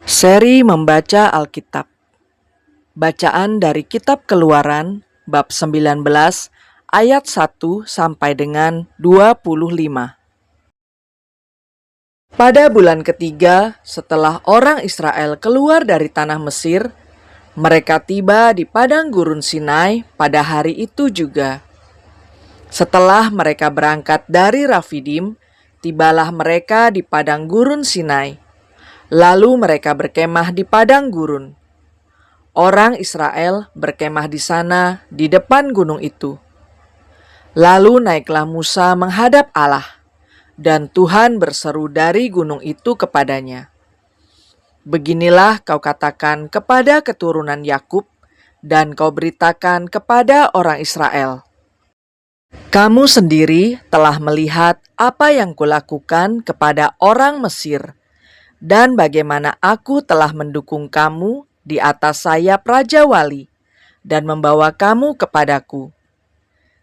Seri membaca Alkitab. Bacaan dari Kitab Keluaran bab 19 ayat 1 sampai dengan 25. Pada bulan ketiga setelah orang Israel keluar dari tanah Mesir, mereka tiba di padang gurun Sinai pada hari itu juga. Setelah mereka berangkat dari Rafidim, tibalah mereka di padang gurun Sinai. Lalu mereka berkemah di padang gurun. Orang Israel berkemah di sana di depan gunung itu. Lalu naiklah Musa menghadap Allah, dan Tuhan berseru dari gunung itu kepadanya. Beginilah kau katakan kepada keturunan Yakub, dan kau beritakan kepada orang Israel. Kamu sendiri telah melihat apa yang kulakukan kepada orang Mesir, dan bagaimana aku telah mendukung kamu di atas sayap Raja Wali dan membawa kamu kepadaku.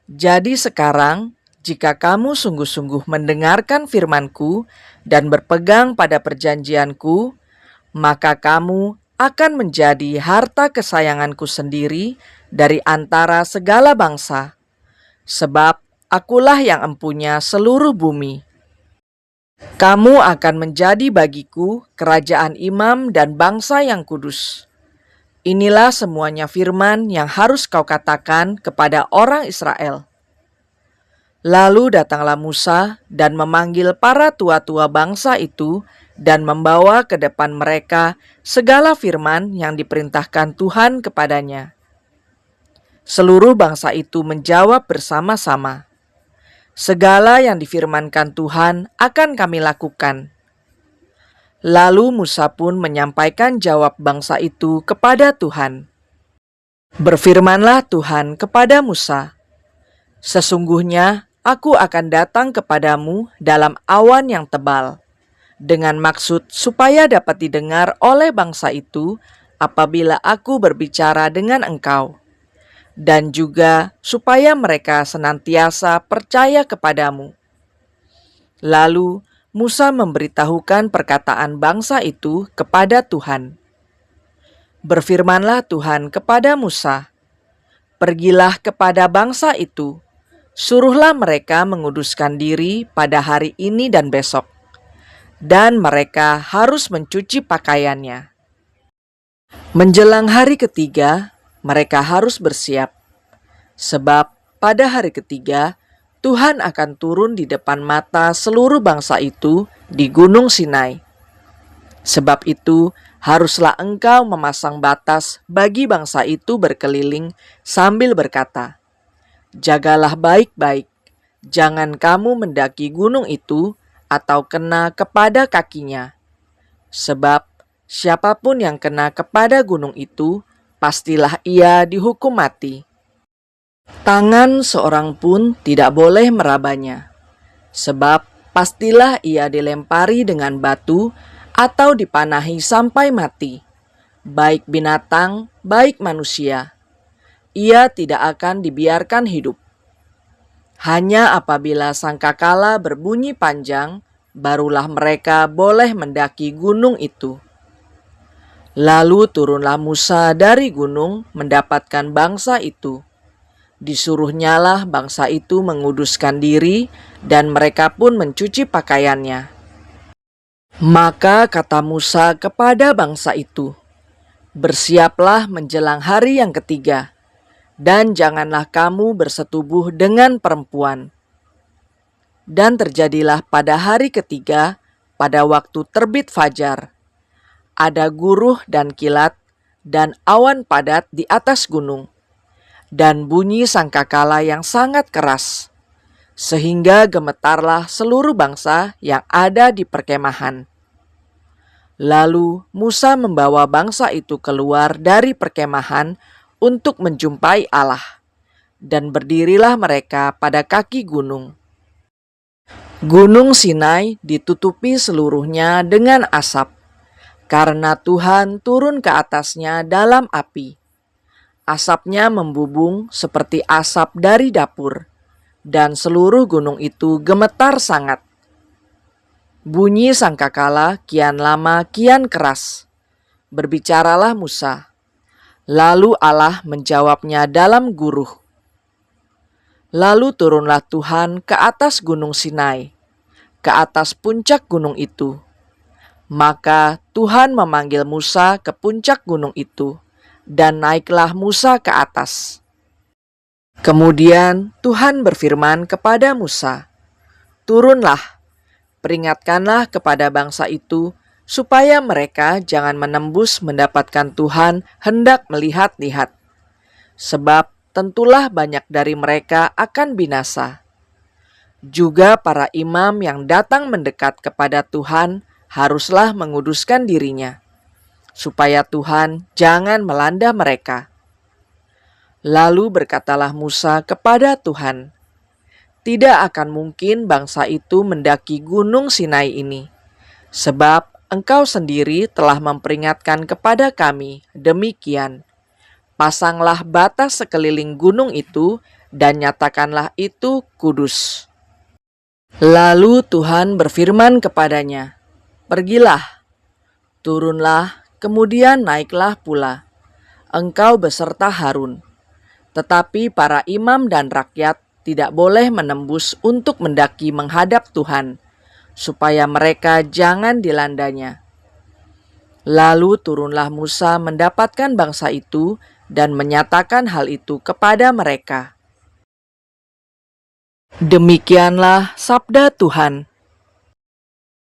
Jadi sekarang, jika kamu sungguh-sungguh mendengarkan firman-Ku dan berpegang pada perjanjian-Ku, maka kamu akan menjadi harta kesayangan-Ku sendiri dari antara segala bangsa, sebab Akulah yang empunya seluruh bumi. Kamu akan menjadi bagiku kerajaan imam dan bangsa yang kudus. Inilah semuanya firman yang harus kau katakan kepada orang Israel. Lalu datanglah Musa dan memanggil para tua-tua bangsa itu dan membawa ke depan mereka segala firman yang diperintahkan Tuhan kepadanya. Seluruh bangsa itu menjawab bersama-sama, "Segala yang difirmankan Tuhan akan kami lakukan." Lalu Musa pun menyampaikan jawab bangsa itu kepada Tuhan. Berfirmanlah Tuhan kepada Musa, "Sesungguhnya aku akan datang kepadamu dalam awan yang tebal, dengan maksud supaya dapat didengar oleh bangsa itu apabila aku berbicara dengan engkau, dan juga supaya mereka senantiasa percaya kepadamu." Lalu Musa memberitahukan perkataan bangsa itu kepada Tuhan. Berfirmanlah Tuhan kepada Musa, "Pergilah kepada bangsa itu, suruhlah mereka menguduskan diri pada hari ini dan besok, dan mereka harus mencuci pakaiannya. Menjelang hari ketiga, mereka harus bersiap, sebab pada hari ketiga Tuhan akan turun di depan mata seluruh bangsa itu di Gunung Sinai. Sebab itu, haruslah engkau memasang batas bagi bangsa itu berkeliling sambil berkata, 'Jagalah baik-baik, jangan kamu mendaki gunung itu atau kena kepada kakinya. Sebab siapapun yang kena kepada gunung itu, pastilah ia dihukum mati. Tangan seorang pun tidak boleh merabanya, sebab pastilah ia dilempari dengan batu atau dipanahi sampai mati, baik binatang, baik manusia. Ia tidak akan dibiarkan hidup. Hanya apabila sangkakala berbunyi panjang, barulah mereka boleh mendaki gunung itu." Lalu turunlah Musa dari gunung mendapatkan bangsa itu. Disuruhnyalah bangsa itu menguduskan diri, dan mereka pun mencuci pakaiannya. Maka kata Musa kepada bangsa itu, "Bersiaplah menjelang hari yang ketiga, dan janganlah kamu bersetubuh dengan perempuan." Dan terjadilah pada hari ketiga, pada waktu terbit fajar, ada guruh dan kilat, dan awan padat di atas gunung, dan bunyi sangkakala yang sangat keras, sehingga gemetarlah seluruh bangsa yang ada di perkemahan. Lalu Musa membawa bangsa itu keluar dari perkemahan untuk menjumpai Allah, dan berdirilah mereka pada kaki gunung. Gunung Sinai ditutupi seluruhnya dengan asap, karena Tuhan turun ke atasnya dalam api. Asapnya membubung seperti asap dari dapur, dan seluruh gunung itu gemetar sangat. Bunyi sangkakala kian lama kian keras, Berbicaralah Musa. Lalu Allah menjawabnya dalam guruh. Lalu turunlah Tuhan ke atas gunung Sinai, ke atas puncak gunung itu. Maka Tuhan memanggil Musa ke puncak gunung itu, dan naiklah Musa ke atas. Kemudian Tuhan berfirman kepada Musa, "Turunlah, peringatkanlah kepada bangsa itu, supaya mereka jangan menembus mendapatkan Tuhan hendak melihat-lihat. Sebab tentulah banyak dari mereka akan binasa. Juga para imam yang datang mendekat kepada Tuhan haruslah menguduskan dirinya, supaya Tuhan jangan melanda mereka." Lalu berkatalah Musa kepada Tuhan, "Tidak akan mungkin bangsa itu mendaki gunung Sinai ini, sebab Engkau sendiri telah memperingatkan kepada kami demikian. Pasanglah batas sekeliling gunung itu dan nyatakanlah itu kudus." Lalu Tuhan berfirman kepadanya, "Pergilah, turunlah, kemudian naiklah pula, engkau beserta Harun. Tetapi para imam dan rakyat tidak boleh menembus untuk mendaki menghadap Tuhan, supaya mereka jangan dilandanya." Lalu turunlah Musa mendapatkan bangsa itu dan menyatakan hal itu kepada mereka. Demikianlah sabda Tuhan.